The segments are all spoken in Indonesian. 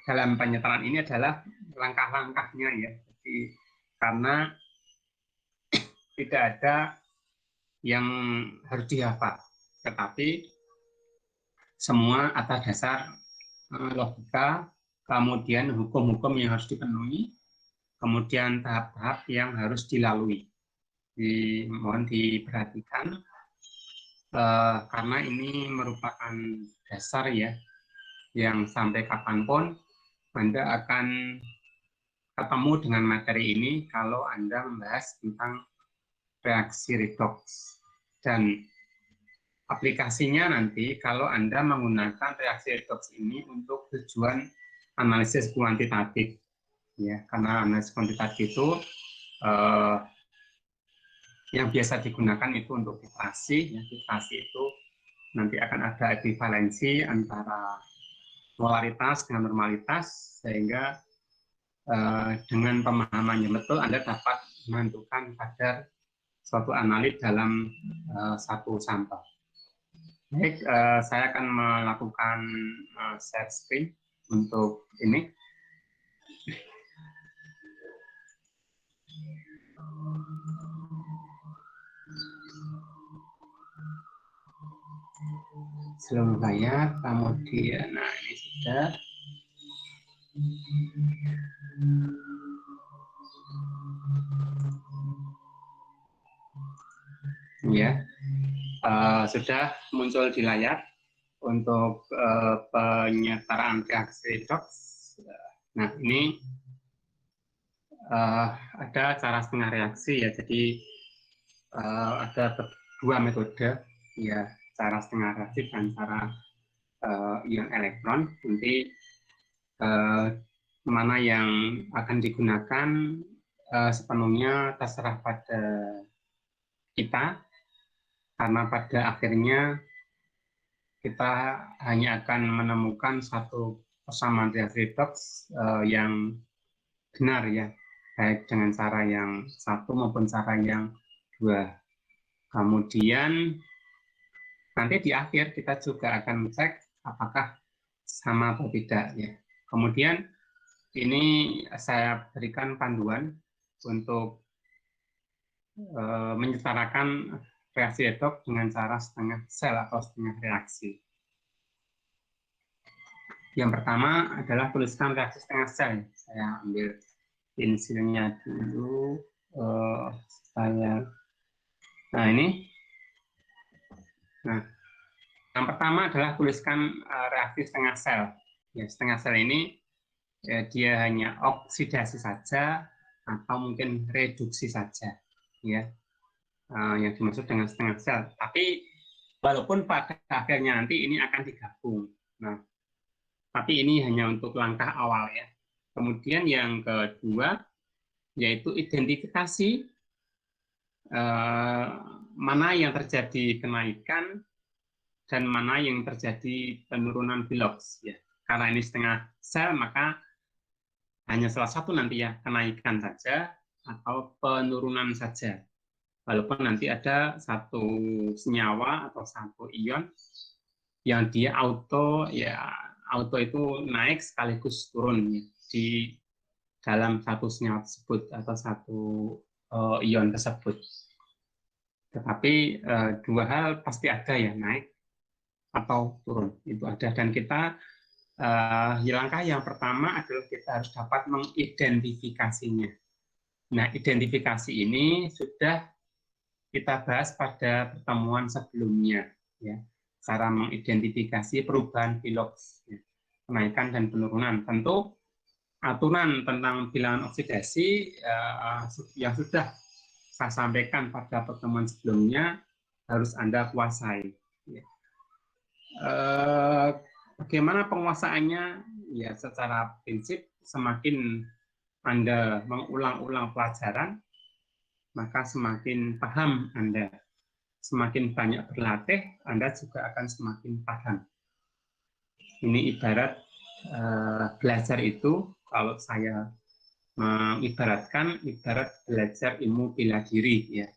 dalam penyetaraan ini adalah langkah-langkahnya ya. Jadi karena tidak ada yang harus dihafal, tetapi semua atas dasar logika, kemudian hukum-hukum yang harus dipenuhi, kemudian tahap-tahap yang harus dilalui. Mohon diperhatikan karena ini merupakan dasar ya, yang sampai kapanpun Anda akan ketemu dengan materi ini kalau Anda membahas tentang reaksi redox. Dan aplikasinya nanti kalau Anda menggunakan reaksi redox ini untuk tujuan analisis kuantitatif. Ya, karena analisis kuantitatif itu yang biasa digunakan itu untuk titrasi. Ya, titrasi itu nanti akan ada ekuivalensi antara polaritas dengan normalitas, sehingga dengan pemahaman yang betul Anda dapat menentukan kadar suatu analit dalam satu sampel. Baik, saya akan melakukan share screen untuk ini. Seluruh layar, kemudian, nah ini sudah. Ya, sudah muncul di layar untuk penyetaraan reaksi redox. Nah, ini ada cara setengah reaksi ya, jadi ada dua metode ya, cara setengah reaksi dan cara ion elektron. Nanti mana yang akan digunakan sepenuhnya terserah pada kita, karena pada akhirnya kita hanya akan menemukan satu persamaan reaksi redox yang benar ya, baik dengan cara yang satu maupun cara yang dua. Kemudian nanti di akhir kita juga akan cek apakah sama atau tidak ya. Kemudian ini saya berikan panduan untuk menyetarakan reaksi redox dengan cara setengah sel atau setengah reaksi. Yang pertama adalah tuliskan reaksi setengah sel. Saya ambil pensilnya dulu. Nah ini. Nah, yang pertama adalah tuliskan reaksi setengah sel. Ya, setengah sel ini dia hanya oksidasi saja atau mungkin reduksi saja. Ya, yang dimaksud dengan setengah sel. Tapi walaupun pada akhirnya nanti ini akan digabung. Nah, tapi ini hanya untuk langkah awal ya. Kemudian yang kedua yaitu identifikasi mana yang terjadi kenaikan dan mana yang terjadi penurunan Vlogs ya. Karena ini setengah sel, maka hanya salah satu nanti ya, kenaikan saja atau penurunan saja. Walaupun nanti ada satu senyawa atau satu ion yang dia auto itu naik sekaligus turun ya, di dalam satu senyawa tersebut atau satu ion tersebut. Tetapi dua hal pasti ada ya, naik atau turun, itu ada. Dan kita langkah yang pertama adalah kita harus dapat mengidentifikasinya. Nah, identifikasi ini sudah kita bahas pada pertemuan sebelumnya ya, cara mengidentifikasi perubahan Vlogs ya, kenaikan dan penurunan. Tentu aturan tentang bilangan oksidasi yang sudah saya sampaikan pada pertemuan sebelumnya harus Anda kuasai. Bagaimana penguasaannya? Ya, secara prinsip semakin Anda mengulang-ulang pelajaran, maka semakin paham Anda. Semakin banyak berlatih, Anda juga akan semakin paham. Ini ibarat belajar itu, kalau saya mengibaratkan, ibarat belajar ilmu bela diri ya.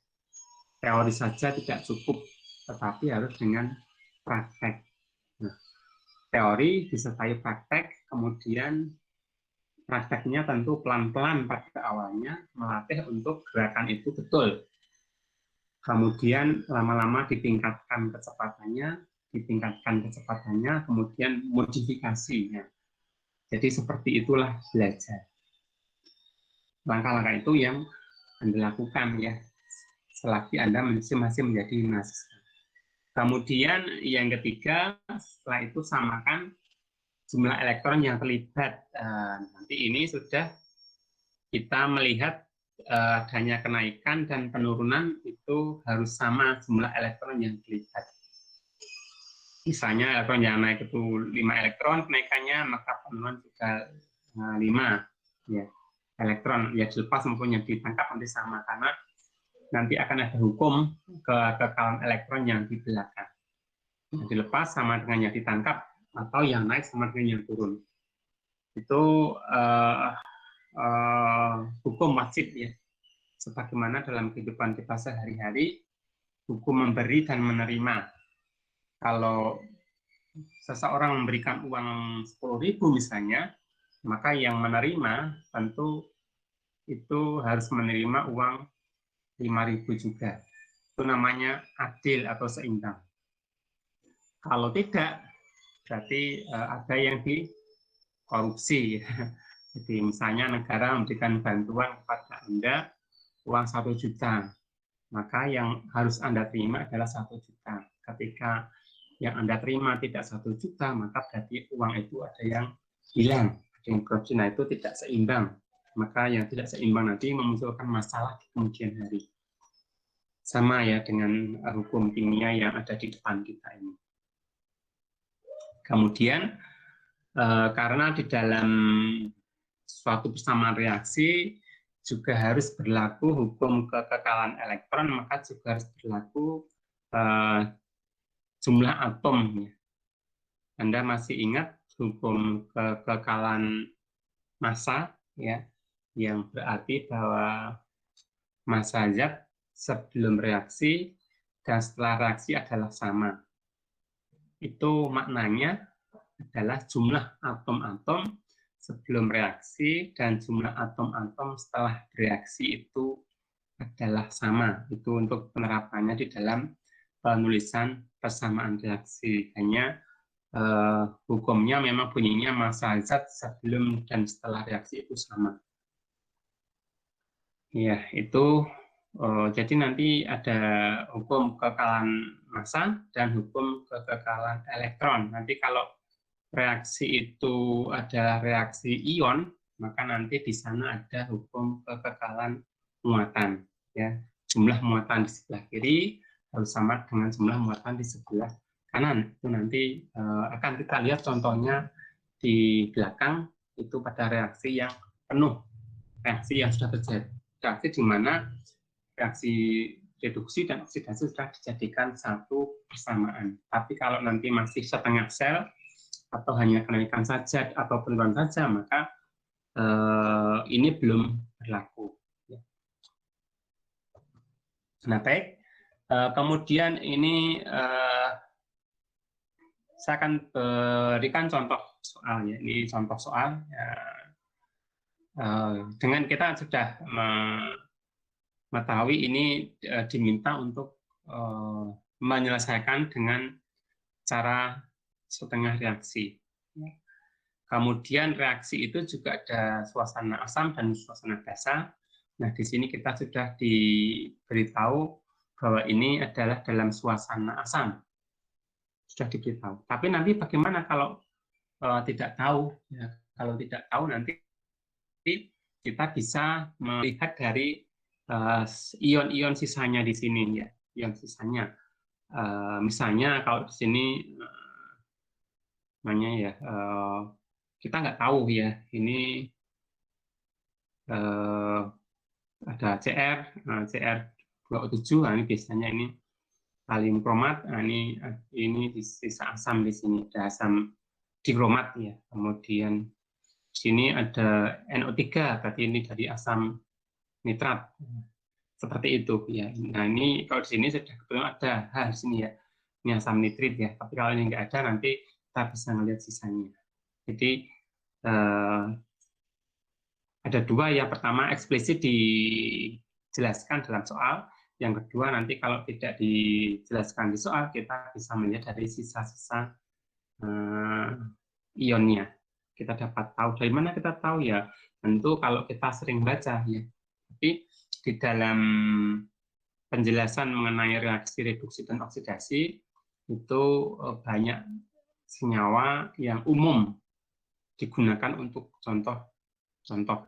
Teori saja tidak cukup, tetapi harus dengan praktek. Nah, teori disertai praktek kemudian prakteknya tentu pelan-pelan pada awalnya, melatih untuk gerakan itu betul. Kemudian lama-lama ditingkatkan kecepatannya, kemudian modifikasinya. Jadi seperti itulah belajar. Langkah-langkah itu yang Anda lakukan ya, selagi Anda masih menjadi mahasiswa. Kemudian yang ketiga, setelah itu samakan jumlah elektron yang terlibat. Nanti ini sudah kita melihat adanya kenaikan dan penurunan itu harus sama jumlah elektron yang terlibat. Misalnya elektron yang naik itu 5 elektron kenaikannya, maka penurunan juga 5 ya, elektron ya dilepas maupun yang ditangkap nanti sama, karena nanti akan ada hukum kekekalan elektron yang di belakang. Yang dilepas sama dengan yang ditangkap, atau yang naik sama dengan yang turun. Itu hukum wajib ya. Sebagaimana dalam kehidupan kita sehari-hari, hukum memberi dan menerima. Kalau seseorang memberikan uang 10.000 misalnya, maka yang menerima tentu itu harus menerima uang 5.000 juga. Itu namanya adil atau seimbang. Kalau tidak, berarti ada yang dikorupsi. Jadi misalnya negara memberikan bantuan kepada Anda uang 1 juta, maka yang harus Anda terima adalah 1 juta. Ketika yang Anda terima tidak 1 juta, maka berarti uang itu ada yang hilang, ada yang korupsi. Nah, itu tidak seimbang. Maka yang tidak seimbang nanti memunculkan masalah di kemudian hari. Sama ya dengan hukum kimia yang ada di depan kita ini. Kemudian karena di dalam suatu persamaan reaksi juga harus berlaku hukum kekekalan elektron, maka juga harus berlaku jumlah atom. Anda masih ingat hukum kekekalan massa ya, yang berarti bahwa massa zat sebelum reaksi dan setelah reaksi adalah sama. Itu maknanya adalah jumlah atom-atom sebelum reaksi dan jumlah atom-atom setelah bereaksi itu adalah sama. Itu untuk penerapannya di dalam penulisan persamaan reaksi. Hanya hukumnya memang bunyinya massa zat sebelum dan setelah reaksi itu sama. Ya, itu jadi nanti ada hukum kekekalan massa dan hukum kekekalan elektron. Nanti kalau reaksi itu adalah reaksi ion, maka nanti di sana ada hukum kekekalan muatan. Ya, jumlah muatan di sebelah kiri harus sama dengan jumlah muatan di sebelah kanan. Itu nanti akan kita lihat contohnya di belakang, itu pada reaksi yang penuh, reaksi yang sudah terjadi. Reaksi di mana reaksi reduksi dan oksidasi sudah dijadikan satu persamaan. Tapi kalau nanti masih setengah sel atau hanya kenaikan saja atau penurunan saja, maka ini belum berlaku. Nah, baik. Kemudian ini saya akan berikan contoh soal. Ya. Ini contoh soal. Dengan kita sudah mengetahui ini diminta untuk menyelesaikan dengan cara setengah reaksi. Kemudian reaksi itu juga ada suasana asam dan suasana basa. Nah, di sini kita sudah diberitahu bahwa ini adalah dalam suasana asam. Sudah diberitahu. Tapi nanti bagaimana kalau tidak tahu? Ya, kalau tidak tahu nanti kita bisa melihat dari ion-ion sisanya di sini ya, ion sisanya. Misalnya kalau di sini namanya ya kita nggak tahu ya ini ada CR27, nah ini biasanya ini kalium kromat, nah ini sisa asam di sini, ada asam dikromat ya. Kemudian di sini ada NO3, berarti ini dari asam nitrat. Seperti itu ya. Nah, ini kalau di sini sudah kebetulan ada H di sini ya. Ini asam nitrit ya. Tapi kalau ini nggak ada, nanti kita bisa melihat sisanya. Jadi ada dua. Yang pertama eksplisit dijelaskan dalam soal. Yang kedua nanti kalau tidak dijelaskan di soal, kita bisa melihat dari sisa-sisa ionnya. Kita dapat tahu dari mana kita tahu ya. Tentu kalau kita sering baca ya. Tapi di dalam penjelasan mengenai reaksi reduksi dan oksidasi itu banyak senyawa yang umum digunakan untuk contoh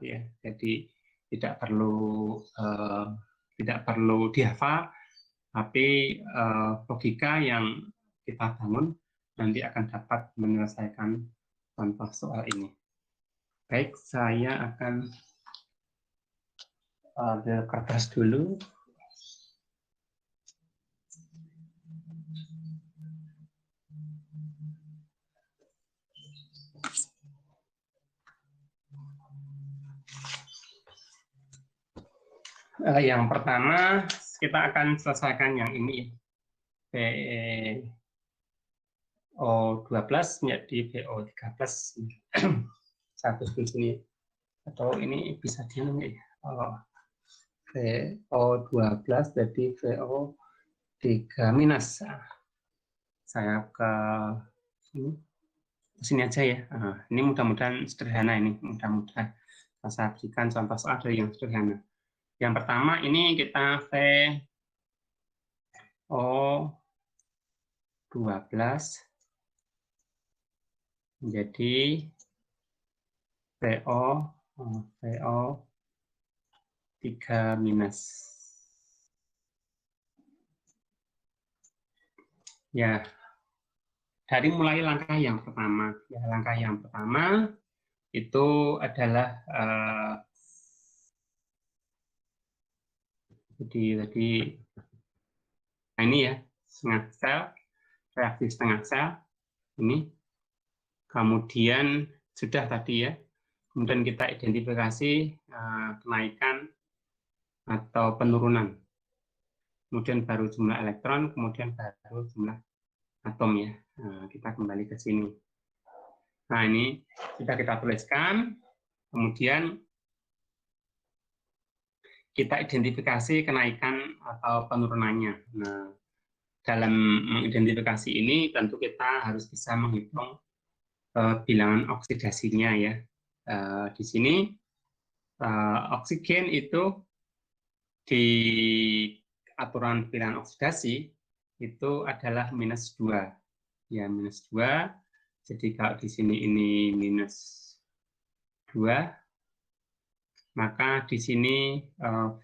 ya. Jadi tidak perlu dihafal, tapi logika yang kita bangun nanti akan dapat menyelesaikan contoh soal ini. Baik, saya akan ambil kertas dulu. Yang pertama, kita akan selesaikan yang ini. VO12 menjadi VO13. Satu di sini. Atau ini bisa diambil ya. VO12 jadi VO3-. Saya ke sini aja ya. Ini mudah-mudahan sederhana ini. Mudah-mudahan saya berikan contoh soal dari yang sederhana. Yang pertama ini kita VO12 menjadi VO3-. Ya, dari mulai langkah yang pertama. Ya, langkah yang pertama itu adalah jadi nah ini ya, setengah sel, reaksi setengah sel ini. Kemudian sudah tadi ya, kemudian kita identifikasi kenaikan atau penurunan. Kemudian baru jumlah elektron, kemudian baru jumlah atom ya. Kita kembali ke sini. Nah ini sudah kita tuliskan, kemudian kita identifikasi kenaikan atau penurunannya. Nah, dalam mengidentifikasi ini tentu kita harus bisa menghitung bilangan oksidasinya ya. Di sini oksigen itu di aturan bilangan oksidasi itu adalah -2. Ya, -2. Jadi kalau di sini ini -2, maka di sini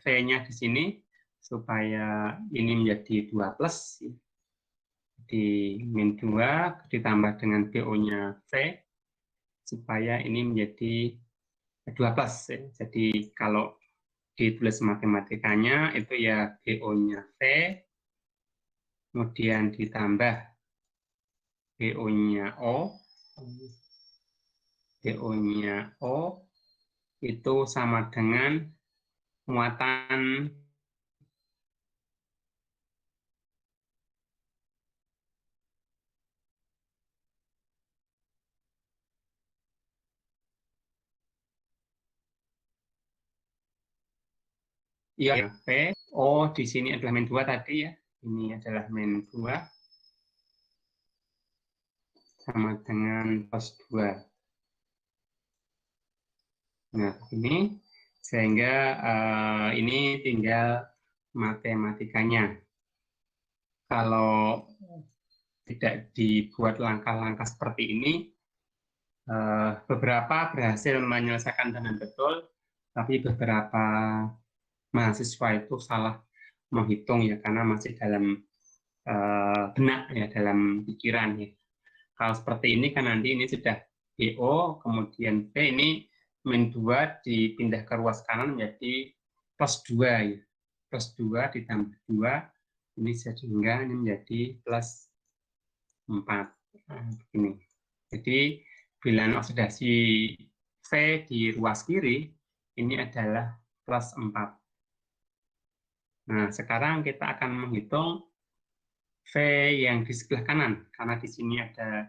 V-nya di sini supaya ini menjadi 2+, di -2 ditambah dengan BO-nya V supaya ini menjadi 2+. Jadi kalau ditulis matematikanya itu ya BO-nya V, kemudian ditambah BO-nya O, BO-nya O itu sama dengan muatan ya V. O di sini adalah -2 tadi ya. Ini adalah -2 sama dengan +2. Nah, ini sehingga ini tinggal matematikanya. Kalau tidak dibuat langkah-langkah seperti ini, beberapa berhasil menyelesaikan dengan betul, tapi beberapa mahasiswa itu salah menghitung ya karena masih dalam benak ya, dalam pikiran ya. Kalau seperti ini kan nanti ini sudah BO, kemudian V ini -2 dipindah ke ruas kanan menjadi +2 ya. +2 ditambah 2 ini sehingga ini menjadi +4. Begini. Jadi bilangan oksidasi V di ruas kiri ini adalah +4. Nah, sekarang kita akan menghitung V yang di sebelah kanan karena di sini ada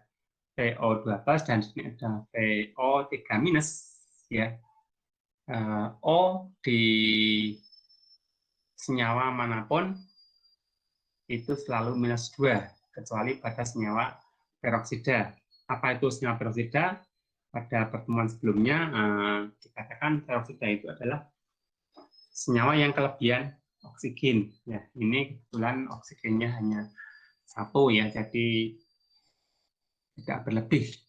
VO2+, dan di sini ada VO3-, ya. O di senyawa manapun itu selalu -2, kecuali pada senyawa peroksida. Apa itu senyawa peroksida? Pada pertemuan sebelumnya dikatakan peroksida itu adalah senyawa yang kelebihan oksigen. Ya, ini kebetulan oksigennya hanya 1, ya, jadi tidak berlebih.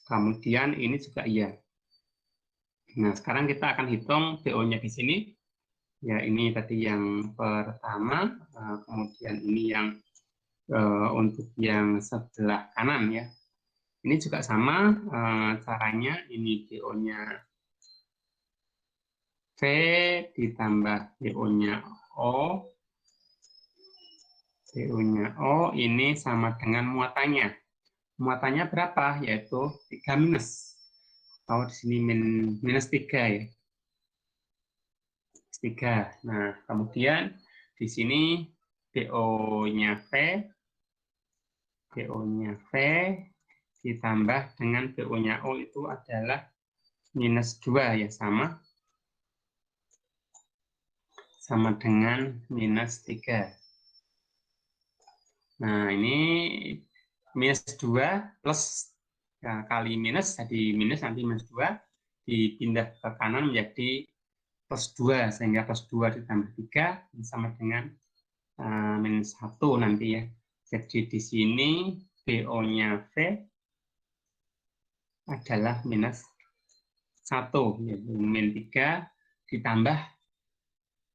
Kemudian ini juga iya. Nah, sekarang kita akan hitung PO-nya di sini. Ya, ini tadi yang pertama, kemudian ini yang untuk yang sebelah kanan, ya. Ini juga sama caranya. Ini PO-nya V ditambah PO-nya O. PO-nya O ini sama dengan muatannya. Muatannya berapa? Yaitu 3-. Kalau di sini -3, ya. 3. Nah, kemudian di sini PO-nya V ditambah dengan PO-nya O itu adalah -2, ya, sama dengan -3. Nah, ini -2 plus ya, kali minus, jadi minus, nanti -2 dipindah ke kanan menjadi +2, sehingga +2 ditambah 3 sama dengan -1 nanti, ya. Jadi di sini PO-nya V adalah -1, yaitu -3 ditambah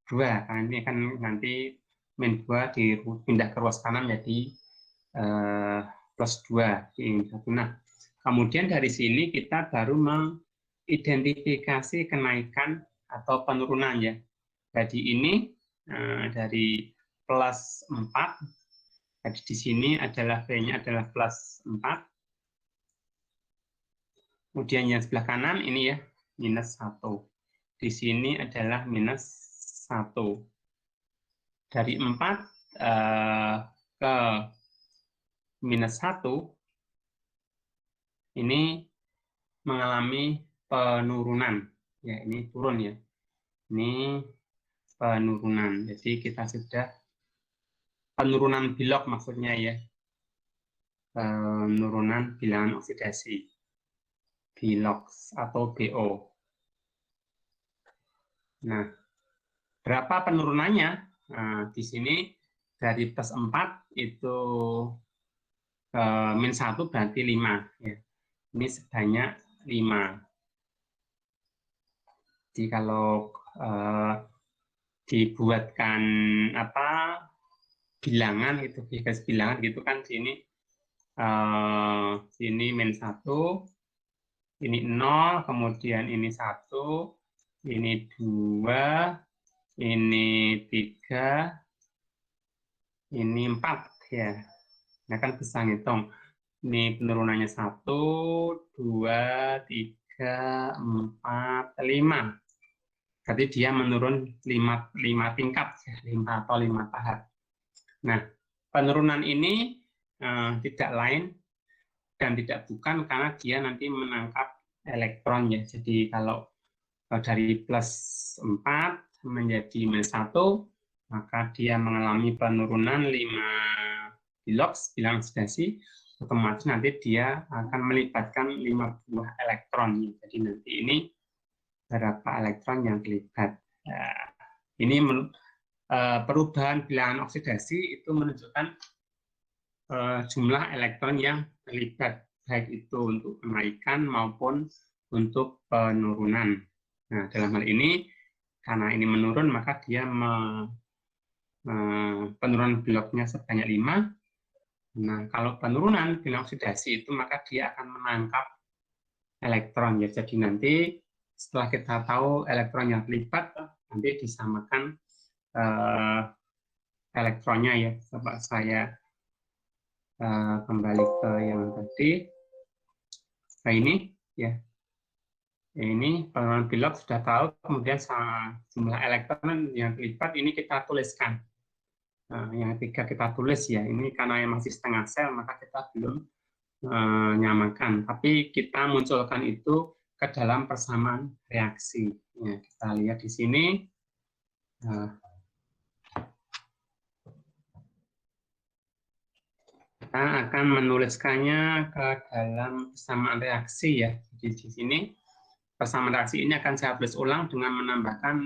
2, karena ini kan nanti -2 dipindah ke ruas kanan jadi +2. Nah, kemudian dari sini kita baru mengidentifikasi kenaikan atau penurunan, ya. Jadi ini dari +4, jadi di sini adalah V-nya adalah +4. Kemudian yang sebelah kanan ini, ya, -1. Di sini adalah -1. Dari 4 ke -1 ini mengalami penurunan. Ya, ini turun, ya. Ini penurunan. Jadi kita sudah penurunan Bilog maksudnya, ya. Penurunan bilangan oksidasi. Bilog atau BO. Nah, berapa penurunannya? Nah, di sini dari +4 itu ke -1 berarti 5, ya. Ini sebanyak 5. Jadi kalau dibuatkan bilangan itu, bilangan gitu kan, sini -1, ini 0, kemudian ini 1, ini 2, ini 3, ini 4, ya. Nah, kan bisa ngitung. Ini penurunannya 1, 2, 3, 4, 5. Berarti dia menurun 5 tingkat, ya, 5 atau 5 tahap. Nah, penurunan ini tidak lain dan tidak bukan karena dia nanti menangkap elektron, ya. Jadi kalau dari +4 menjadi -1, maka dia mengalami penurunan 5 bilox, bilangan oksidasi, otomatis nanti dia akan melibatkan 5 buah elektron. Jadi nanti ini berapa elektron yang terlibat. Ini perubahan bilangan oksidasi itu menunjukkan jumlah elektron yang terlibat, baik itu untuk kenaikan maupun untuk penurunan. Nah, dalam hal ini, karena ini menurun, maka dia penurunan Bilognya sebanyak 5. Nah, kalau penurunan bilangan oksidasi itu, maka dia akan menangkap elektron, ya. Jadi nanti setelah kita tahu elektron yang terlibat, nanti disamakan elektronnya, ya. Coba saya kembali ke yang tadi. Nah, ini, ya. Ini penurunan Bilog sudah tahu, kemudian jumlah elektron yang terlibat ini kita tuliskan. Nah, yang 3 kita tulis, ya. Ini karena yang masih setengah sel, maka kita belum menyamakan, tapi kita munculkan itu ke dalam persamaan reaksi. Ya, kita lihat di sini. Kita akan menuliskannya ke dalam persamaan reaksi ya. Jadi di sini persamaan reaksi ini akan saya tulis ulang dengan menambahkan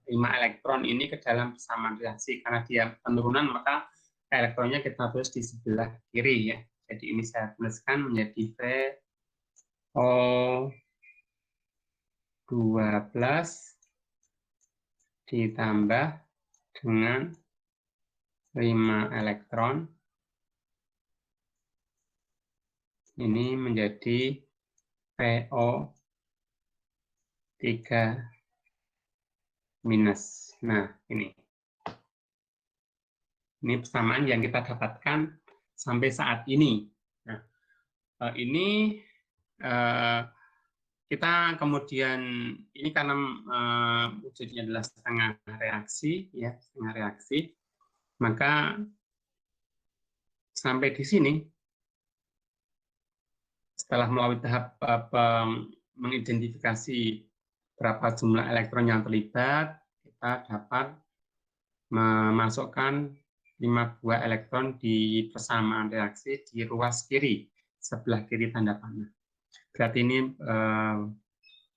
5 elektron ini ke dalam persamaan reaksi. Karena dia penurunan, maka elektronnya kita tulis di sebelah kiri ya. Jadi ini saya tuliskan menjadi VO12 ditambah dengan 5 elektron. Ini menjadi VO3 minus. Nah, ini persamaan yang kita dapatkan sampai saat ini. Nah, ini kita kemudian, ini karena wujudnya adalah setengah reaksi, ya, setengah reaksi, maka sampai di sini, setelah melalui tahap mengidentifikasi berapa jumlah elektron yang terlibat, kita dapat memasukkan 5 buah elektron di persamaan reaksi di ruas kiri, sebelah kiri tanda panah. Berarti ini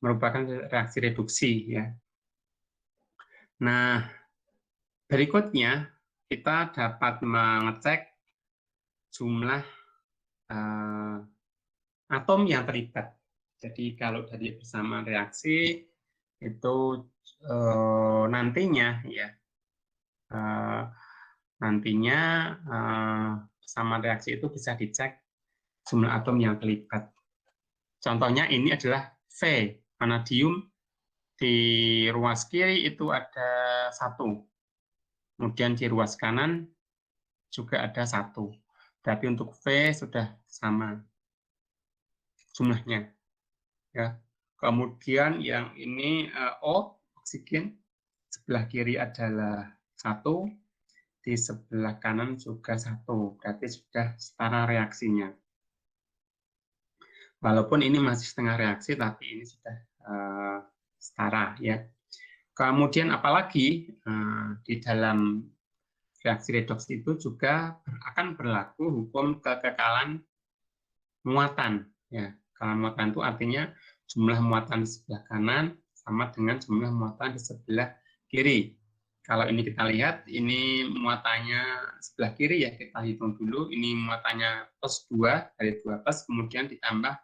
merupakan reaksi reduksi ya. Nah, berikutnya kita dapat mengecek jumlah atom yang terlibat. Jadi kalau dari persamaan reaksi itu nantinya ya persamaan reaksi itu bisa dicek jumlah atom yang terlibat. Contohnya ini adalah V, vanadium di ruas kiri itu ada 1. Kemudian di ruas kanan juga ada 1. Berarti untuk V sudah sama jumlahnya. Ya. Kemudian yang ini O, oksigen, sebelah kiri adalah 1, di sebelah kanan juga 1. Berarti sudah setara reaksinya. Walaupun ini masih setengah reaksi, tapi ini sudah setara ya. Kemudian apalagi di dalam reaksi redoks itu juga akan berlaku hukum kekekalan muatan ya. Kalau muatan itu artinya jumlah muatan di sebelah kanan sama dengan jumlah muatan di sebelah kiri. Kalau ini kita lihat, ini muatannya sebelah kiri ya, kita hitung dulu. Ini muatannya plus 2 dari 2 plus, kemudian ditambah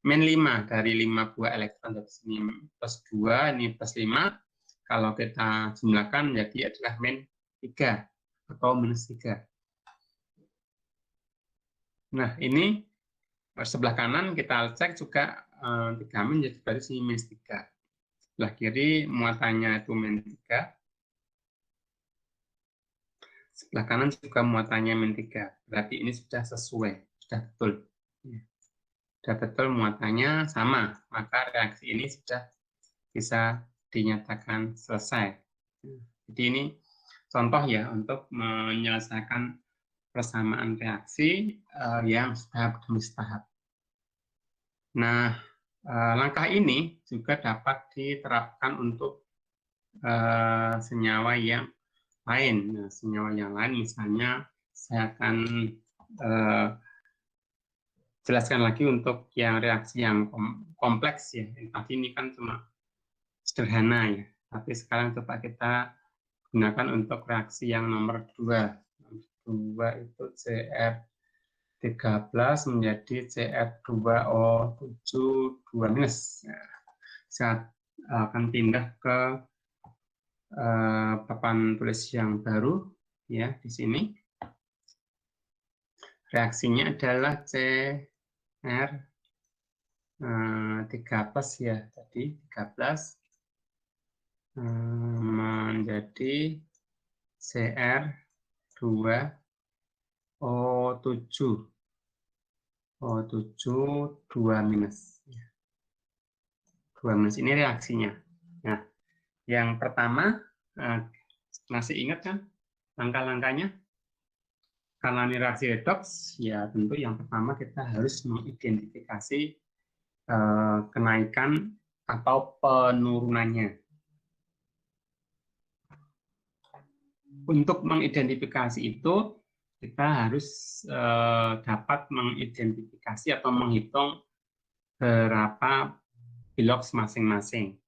min 5 dari 5 buah elektron. Dari sini plus 2, ini plus 5. Kalau kita jumlahkan jadi adalah min 3 atau minus 3. Nah, ini sebelah kanan kita cek juga 3 min, jadi berarti sini minus 3. Sebelah kiri muatannya itu min 3. Sebelah kanan juga muatannya min 3. Berarti ini sudah sesuai, sudah betul. Sudah betul muatannya sama, maka reaksi ini sudah bisa dinyatakan selesai. Jadi ini contoh ya untuk menyelesaikan persamaan reaksi yang tahap demi tahap. Nah, langkah ini juga dapat diterapkan untuk senyawa yang lain. Nah, senyawa yang lain misalnya saya akan jelaskan lagi untuk yang reaksi yang kompleks ya. Tadi ini kan cuma sederhana ya. Tapi sekarang coba kita gunakan untuk reaksi yang nomor 2. 2 itu CR13 menjadi CR2O7 2-. Saya akan pindah ke papan tulis yang baru ya di sini. Reaksinya adalah CR13 ya tadi 13 menjadi CR2O7 2-. 2- ini reaksinya. Nah, yang pertama masih ingat kan langkah-langkahnya? Karena ini reaksi redoks, ya tentu yang pertama kita harus mengidentifikasi kenaikan atau penurunannya. Untuk mengidentifikasi itu, kita harus dapat mengidentifikasi atau menghitung berapa biloks masing-masing.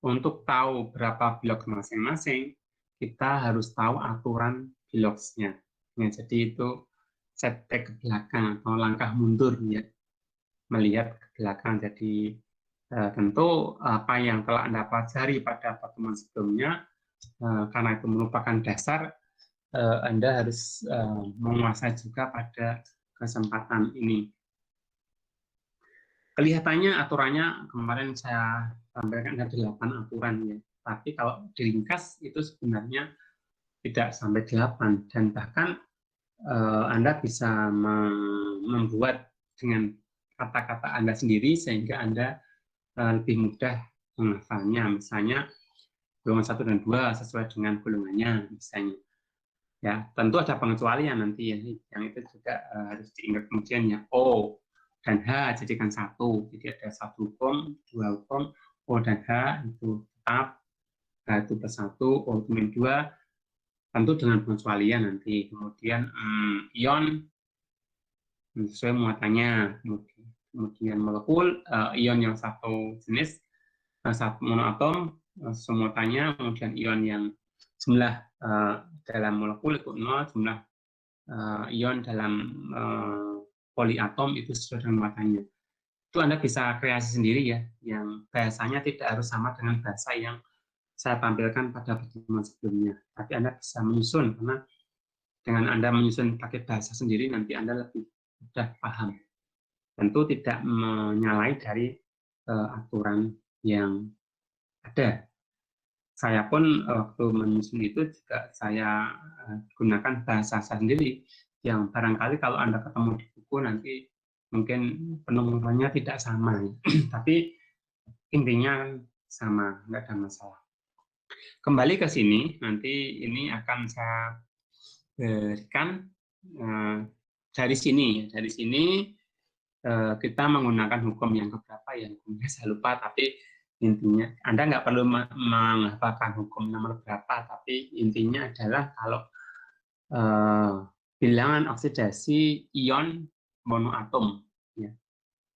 Untuk tahu berapa biloks masing-masing, kita harus tahu aturan biloksnya. Ya, jadi itu setback ke belakang atau langkah mundur ya, melihat ke belakang. Jadi tentu apa yang telah Anda pelajari pada pertemuan sebelumnya, karena itu merupakan dasar, Anda harus menguasai juga pada kesempatan ini. Kelihatannya aturannya kemarin saya sampaikan ada 8 aturan ya, tapi kalau diringkas itu sebenarnya tidak sampai 8, dan bahkan Anda bisa membuat dengan kata-kata Anda sendiri sehingga Anda lebih mudah menghafalnya. Misalnya golongan 1 dan 2 sesuai dengan golongannya misalnya. Ya, tentu ada pengecualian nanti ya, yang itu juga harus diingat kemudian ya. O dan H jadikan 1, jadi ada 1 hukum, 2 hukum, O dan H itu tetap, H itu plus 1, O itu min 2, tentu dengan pengecualian nanti. Kemudian ion sesuai muatannya, kemudian molekul, ion yang satu jenis, satu monoatom, semuatannya, kemudian ion yang jumlah dalam molekul itu 0, jumlah ion dalam poliatom itu sesuai dengan muatannya. Itu Anda bisa kreasi sendiri ya, yang bahasanya tidak harus sama dengan bahasa yang saya tampilkan pada pertemuan sebelumnya. Tapi Anda bisa menyusun, karena dengan Anda menyusun pakai bahasa sendiri, nanti Anda lebih mudah paham. Tentu tidak menyalahi dari aturan yang ada. Saya pun waktu menyusun itu juga saya gunakan bahasa saya sendiri, yang barangkali kalau Anda ketemu di buku nanti mungkin penemuannya tidak sama, tapi intinya sama, nggak ada masalah. Kembali ke sini, nanti ini akan saya berikan dari sini. Dari sini kita menggunakan hukum yang keberapa ya, hukumnya saya lupa, tapi intinya Anda nggak perlu menghafalkan hukum nomor berapa, tapi intinya adalah kalau bilangan oksidasi ion monoatom, ya.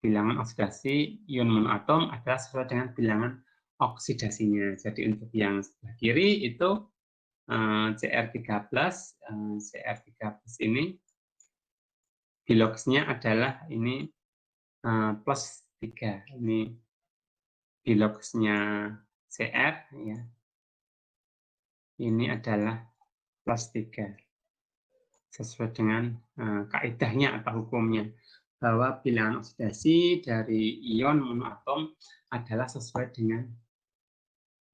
Bilangan oksidasi ion monoatom adalah sesuai dengan bilangan oksidasinya. Jadi untuk yang sebelah kiri itu Cr13, Cr13 ini biloksnya adalah ini plus 3. Ini biloksnya Cr ya. Ini adalah plus 3. Sesuai dengan kaidahnya atau hukumnya, bahwa bilangan oksidasi dari ion monoatom adalah sesuai dengan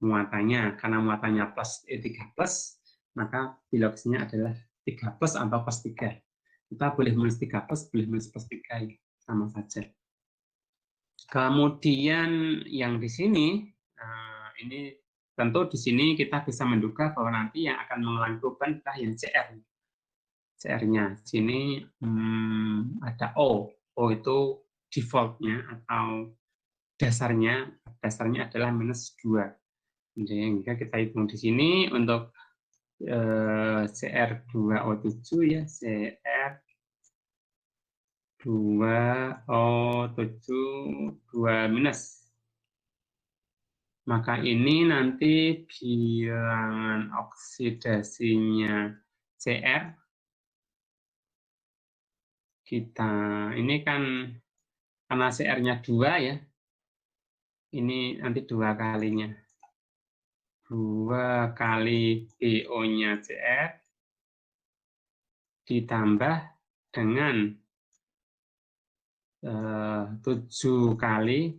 muatannya. Karena muatannya plus 3 plus, maka biloksnya adalah 3 plus atau plus 3. Kita boleh menulis 3 plus, boleh menulis plus 3, sama saja. Kemudian yang di sini, ini tentu di sini kita bisa menduga bahwa nanti yang akan mengalami perubahan adalah yang Cr. CR-nya. Sini ada O. O itu default-nya atau dasarnya adalah minus 2. Jadi kita hitung di sini untuk Cr2O7 ya, Cr2O7 2 minus. Maka ini nanti bilangan oksidasinya Cr kita, ini kan karena Cr-nya 2 ya, ini nanti 2 kalinya. 2 kali BO-nya Cr ditambah dengan 7 kali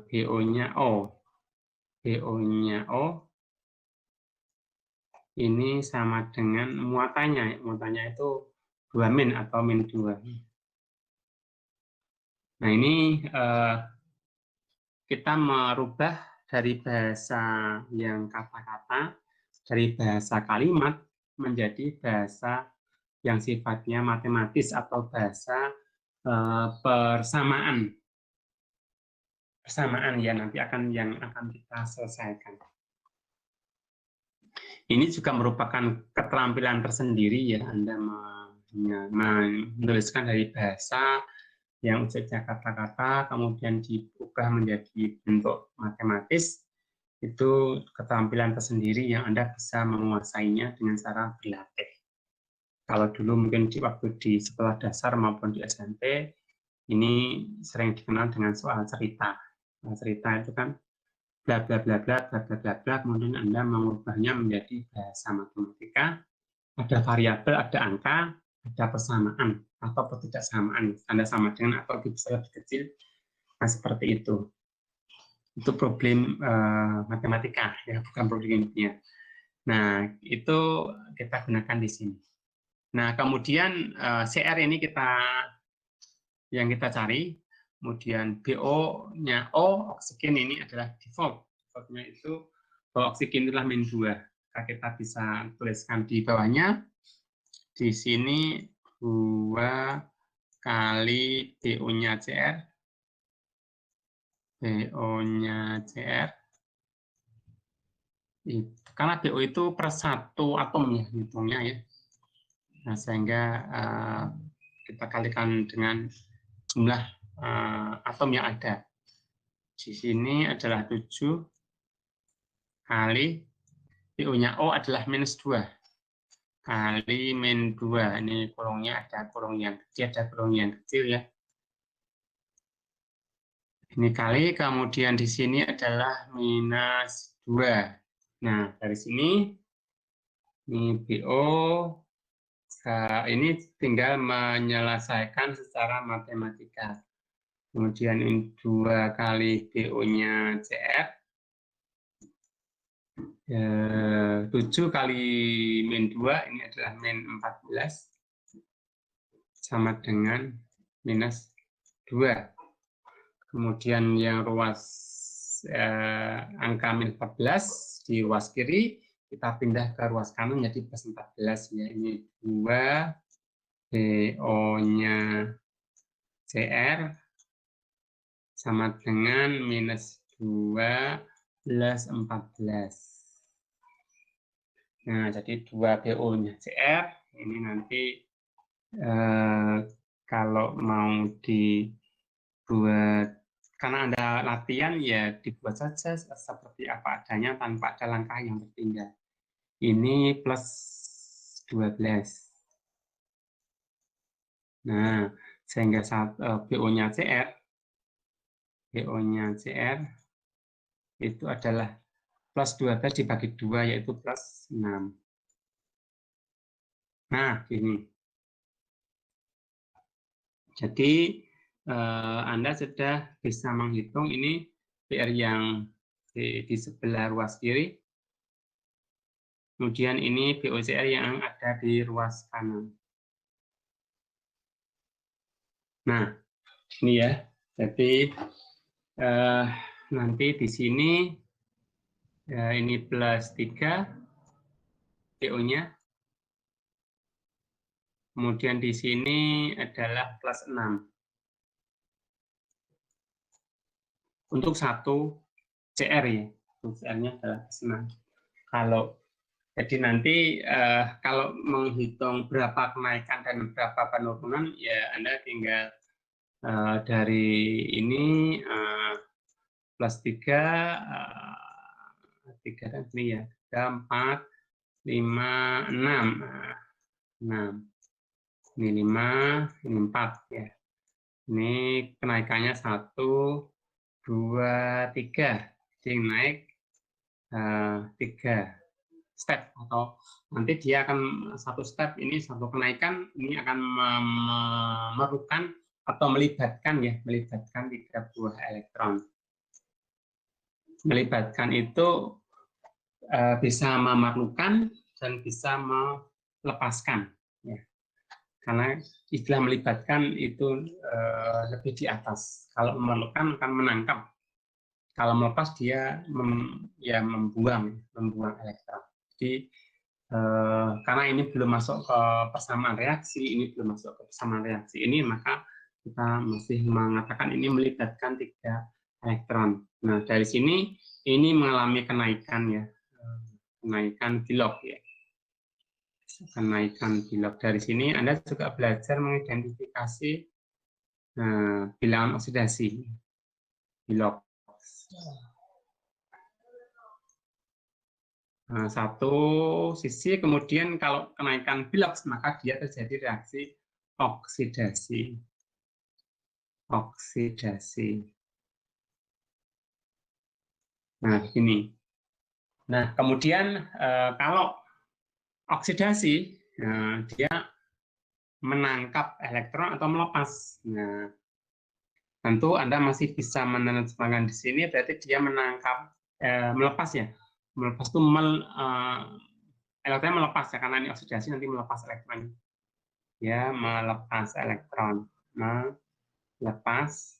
BO-nya O. BO-nya O ini sama dengan muatannya. Muatannya itu 2 min atau min 2. Nah ini kita merubah dari bahasa yang kata-kata, dari bahasa kalimat menjadi bahasa yang sifatnya matematis atau bahasa persamaan ya, nanti yang akan kita selesaikan. Ini juga merupakan keterampilan tersendiri ya, Anda menuliskan dari bahasa yang usia kata-kata kemudian diubah menjadi bentuk matematis. Itu keterampilan tersendiri yang Anda bisa menguasainya dengan cara berlatih. Kalau dulu mungkin waktu di sekolah dasar maupun di SMP, ini sering dikenal dengan soal cerita. Cerita itu kan bla bla bla bla bla bla bla bla, kemudian Anda mengubahnya menjadi bahasa matematika. Ada variabel, ada angka, ada persamaan atau ketidaksamaan. Anda sama dengan atau lebih besar lebih kecil. Nah, seperti itu. Itu problem matematika, ya, bukan problem kimia. Nah, itu kita gunakan di sini. Nah, kemudian CR ini yang kita cari, kemudian BO-nya O, oksigen ini adalah default. Default-nya itu bahwa oksigen adalah min 2. Maka kita bisa tuliskan di bawahnya, di sini 2 kali BO-nya CR, BO-nya CR, karena BO itu per 1 atom ya, hitungnya ya. Nah, sehingga kita kalikan dengan jumlah atom yang ada. Di sini adalah 7 kali BO-nya O adalah minus 2 kali min 2. Ini kurungnya ada kurung yang kecil, ada kurung yang kecil ya. Ini kali, kemudian di sini adalah minus 2. Nah, dari sini, ini BO, ini tinggal menyelesaikan secara matematika. Kemudian ini 2 kali BO-nya CR, 7 kali min 2, ini adalah min 14, sama dengan minus 2. Kemudian yang ruas angka min 14 di ruas kiri, kita pindah ke ruas kanan jadi plus 14 ya. Ini 2 BO-nya CR sama dengan minus 2 plus 14. Nah, jadi 2 BO-nya CR ini nanti kalau mau dibuat, karena Anda latihan ya dibuat saja seperti apa adanya tanpa ada langkah yang tertinggal. Ini plus 12. Nah, sehingga BO-nya CR itu adalah plus 12 dibagi 2 yaitu plus 6. Nah, ini. Jadi Anda sudah bisa menghitung ini PR yang di sebelah ruas kiri. Kemudian ini BOCR yang ada di ruas kanan. Nah, ini ya. Jadi nanti di sini ini plus 3 BO-nya. Kemudian di sini adalah plus 6. Untuk satu CR ya. Untuk CR-nya adalah plus 6. Jadi nanti kalau menghitung berapa kenaikan dan berapa penurunan, ya Anda tinggal dari ini plus 3, 3 kan ini ya, 3, 4, 5, 6. 6. Ini 5, ini 4 ya. Ini kenaikannya 1, 2, 3. Jadi naik 3 step, atau nanti dia akan satu step ini satu kenaikan ini akan memerlukan atau melibatkan 3 buah elektron. Melibatkan itu bisa memerlukan dan bisa melepaskan ya. Karena istilah melibatkan itu lebih di atas. Kalau memerlukan akan menangkap. Kalau melepas dia membuang elektron. Jadi karena ini belum masuk ke persamaan reaksi, ini belum masuk ke persamaan reaksi ini, maka kita masih mengatakan ini melibatkan 3 elektron. Nah, dari sini ini mengalami kenaikan ya, kenaikan Vlog ya. Kenaikan Vlog dari sini Anda juga belajar mengidentifikasi bilangan oksidasi Vlog. Nah, satu sisi kemudian kalau kenaikan Vlog maka dia terjadi reaksi oksidasi. Nah, ini. Nah, kemudian kalau oksidasi, dia menangkap elektron atau melepas. Nah, tentu Anda masih bisa menerjemahkan di sini, berarti dia menangkap, melepas ya. Melepas itu elektronnya melepas ya, karena ini oksidasi nanti melepas elektron. Ya, melepas elektron. Melepas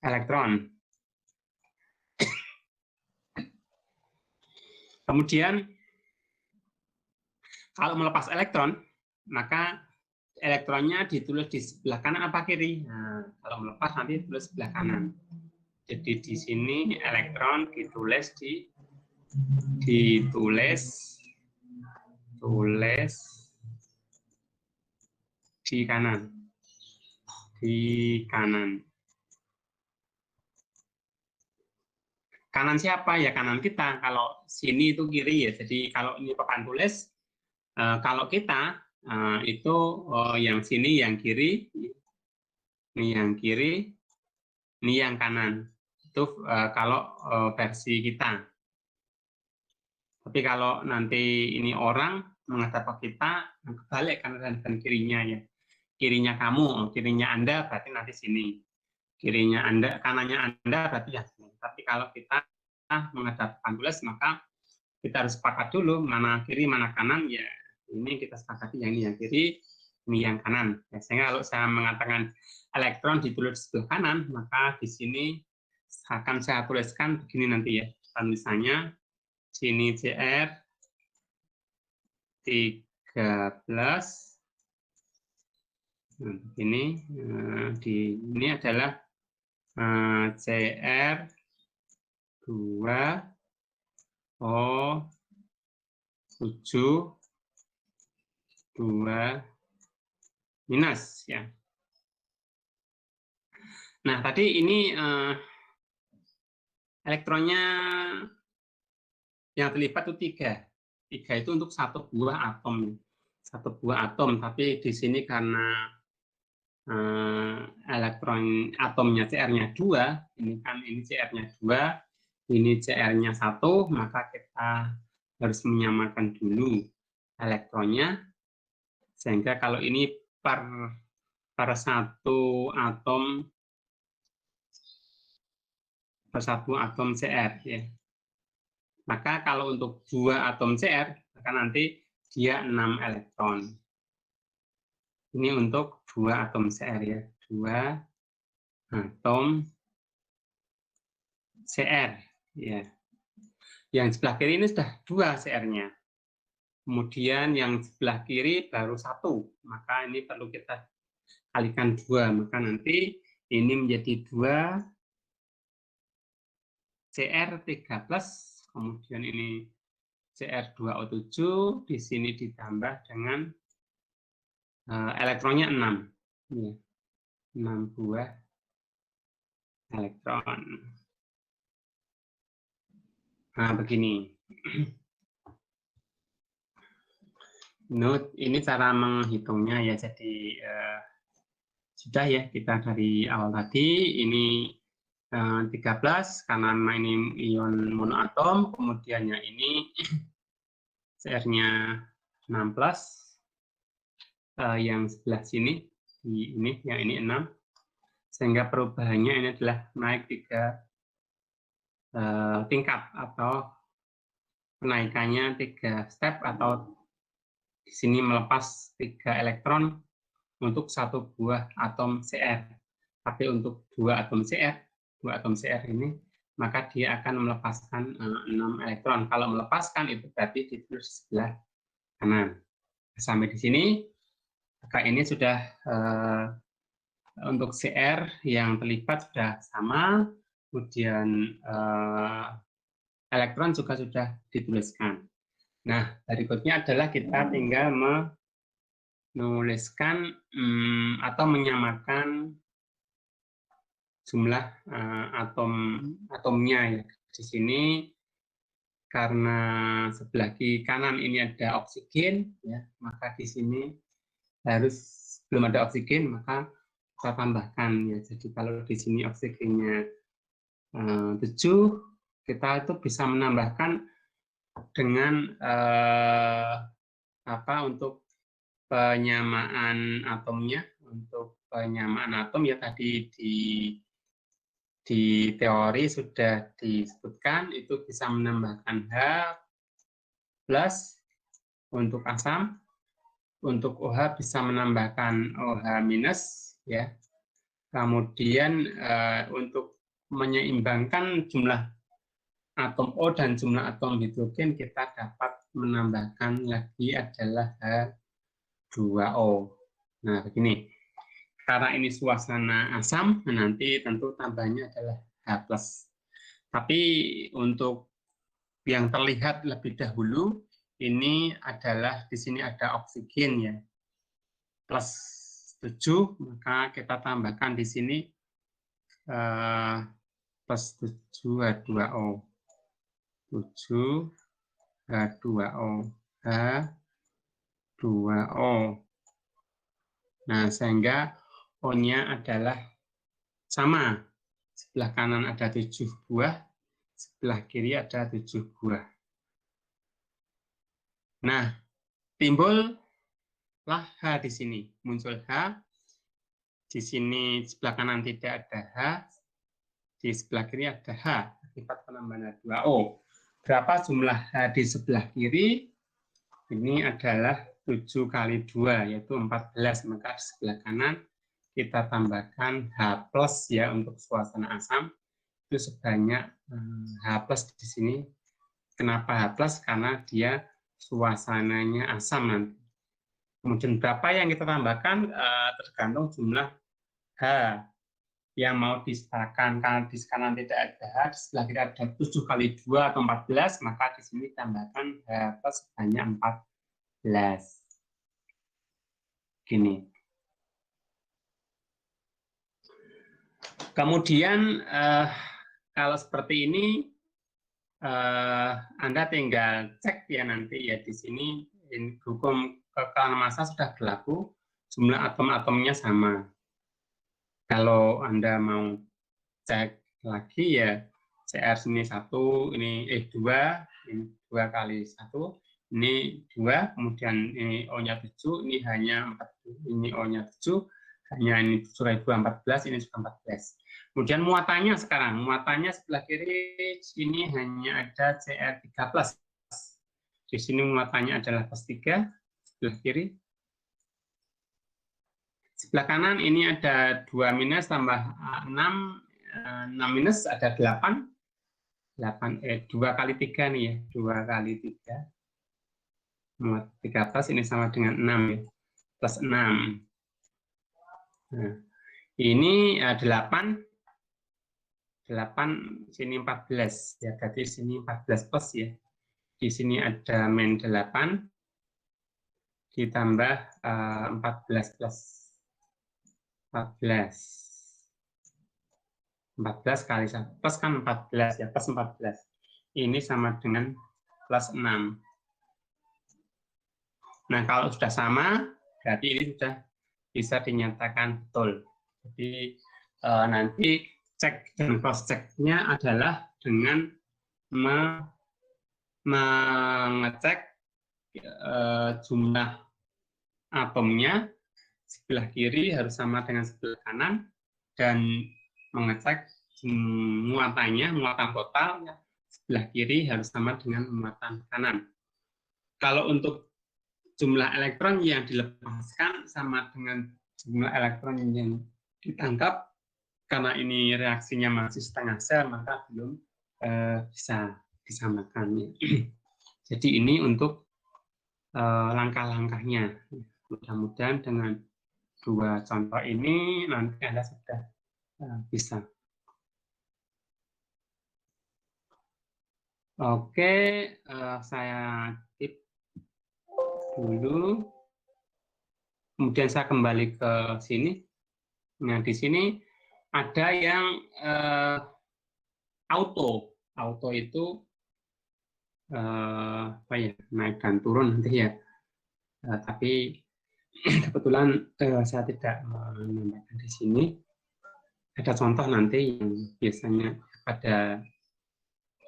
elektron. Kemudian kalau melepas elektron, maka elektronnya ditulis di sebelah kanan apa kiri? Nah, kalau melepas nanti ditulis sebelah kanan. Jadi di sini elektron ditulis di kanan. Kanan siapa? Ya kanan kita. Kalau sini itu kiri ya. Jadi kalau ini papan tulis, kalau kita itu yang sini yang kiri, ini yang kiri, ini yang kanan. Itu kalau versi kita. Tapi kalau nanti ini orang menghadap ke kita, kebalik kanan dan kirinya ya. Kirinya kamu, kirinya Anda berarti nanti sini. Kirinya Anda, kanannya Anda berarti ya sini. Tapi kalau kita menghadap tulis, maka kita harus sepakat dulu mana kiri, mana kanan. Ya, ini kita sepakati yang ini yang kiri, ini yang kanan. Ya, sehingga kalau saya mengatakan elektron ditulis sebelah kanan, maka di sini akan saya tuliskan begini nanti ya. Misalnya sini CR 13, ini adalah CR 2O 7 2 minus ya. Nah, tadi ini elektronnya yang terlibat itu 3. 3 itu untuk satu buah atom. Satu buah atom, tapi di sini karena elektron atomnya CR-nya 2, ini kan ini CR-nya 2, ini CR-nya 1, maka kita harus menyamakan dulu elektronnya, sehingga kalau ini per satu atom CR ya. Maka kalau untuk 2 atom CR, maka nanti dia 6 elektron. Ini untuk 2 atom CR ya. 2 atom CR ya. Yang sebelah kiri ini sudah 2 CR-nya. Kemudian yang sebelah kiri baru 1. Maka ini perlu kita kalikan 2. Maka nanti ini menjadi 2 CR3+, kemudian ini CR2O7, di sini ditambah dengan elektronnya 6. Ya, 6 buah elektron. Nah, begini. Ini cara menghitungnya ya. Jadi sudah ya, kita dari awal tadi ini 13 karena ini ion monoatom, kemudiannya ini CR-nya 16, yang sebelah sini ini yang ini 6, sehingga perubahannya ini adalah naik 3 tingkat atau kenaikannya 3 step, atau di sini melepas 3 elektron untuk satu buah atom CR. Tapi untuk 2 atom CR ini maka dia akan melepaskan 6 elektron. Kalau melepaskan itu berarti ditulis di sebelah kanan. Sampai di sini, maka ini sudah untuk CR yang terlibat sudah sama, kemudian elektron juga sudah dituliskan. Nah, berikutnya adalah kita tinggal menuliskan atau menyamakan jumlah atomnya ya. Di sini karena sebelah kiri kanan ini ada oksigen ya, maka di sini belum ada oksigen, maka kita tambahkan ya. Jadi kalau di sini oksigennya 7, kita itu bisa menambahkan dengan untuk penyamaan atomnya. Untuk penyamaan atom ya tadi di teori sudah disebutkan, itu bisa menambahkan H plus untuk asam, untuk OH bisa menambahkan OH minus ya. Kemudian untuk menyeimbangkan jumlah atom O dan jumlah atom hidrogen, kita dapat menambahkan lagi adalah H2O. Nah, begini. Karena ini suasana asam, nanti tentu tambahnya adalah H+. Tapi untuk yang terlihat lebih dahulu, ini adalah di sini ada oksigen ya. Plus 7, maka kita tambahkan di sini plus 7 H2O. 7 H2O. H2O. Nah, sehingga O-nya adalah sama. Sebelah kanan ada 7 buah, sebelah kiri ada 7 buah. Nah, timbullah H di sini. Muncul H. Di sini sebelah kanan tidak ada H. Di sebelah kiri ada H. Akibat penambahan H2O. Berapa jumlah H di sebelah kiri? Ini adalah 7 kali 2, yaitu 14. Maka di sebelah kanan kita tambahkan H+ ya untuk suasana asam. Itu sebanyak H+ di sini. Kenapa H+? Karena dia suasananya asam nanti. Kemudian berapa yang kita tambahkan tergantung jumlah H yang mau disetarakan. Karena di kanan tidak ada H, di sebelah kiri ada 7 kali 2 atau 14, maka di sini tambahkan H+ sebanyak 14. Gini. Kemudian kalau seperti ini Anda tinggal cek ya nanti ya di sini hukum kekalan massa sudah berlaku, jumlah atom-atomnya sama. Kalau Anda mau cek lagi ya CR sini 1, ini 2, ini 2 kali 1, ini 2, kemudian ini O-nya 7, ini hanya 4, ini O-nya 7, hanya ini 7 kali 2, 14, ini juga 14. Kemudian muatannya sekarang, muatannya sebelah kiri sini hanya ada CR3+. Di sini muatannya adalah +3, sebelah kiri. Sebelah kanan ini ada 2 minus tambah 6, 6 minus ada 8. 2 kali 3 nih ya, 2 kali 3. Muat 13 ini sama dengan 6 ya, plus 6. Nah, ini 8 sini 14 ya, berarti sini 14 plus ya. Di sini ada min 8 ditambah 14 plus 14 kali 1 plus kan 14 ya, plus 14. Ini sama dengan plus 6. Nah, kalau sudah sama, berarti ini sudah bisa dinyatakan betul. Jadi nanti cek dan cross check-nya adalah dengan mengecek jumlah atomnya, sebelah kiri harus sama dengan sebelah kanan, dan mengecek muatannya, muatan total, sebelah kiri harus sama dengan muatan kanan. Kalau untuk jumlah elektron yang dilepaskan sama dengan jumlah elektron yang ditangkap, karena ini reaksinya masih setengah sel, maka belum bisa disamakan. Ya. Jadi ini untuk langkah-langkahnya. Mudah-mudahan dengan 2 contoh ini nanti Anda sudah bisa. Oke, saya tip dulu. Kemudian saya kembali ke sini. Nah, di sini ada yang auto. Auto itu apa ya, naik dan turun nanti ya. Tapi kebetulan saya tidak menambahkan di sini. Ada contoh nanti yang biasanya pada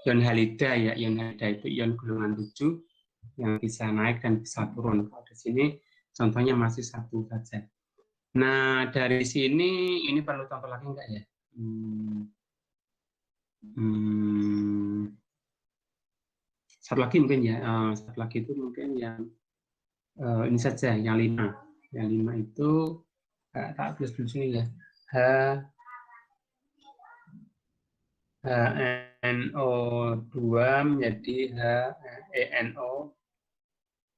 ion halida ya, ion halida itu ion golongan 7 yang bisa naik dan bisa turun. Kalau di sini contohnya masih 1 saja. Nah, dari sini ini perlu contoh lagi enggak ya? Satu lagi mungkin ya, satu lagi itu mungkin yang ini saja, yang 5. Yang 5 itu tak tulis dulu sini ya. HNO2 menjadi HENO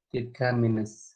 3 minus.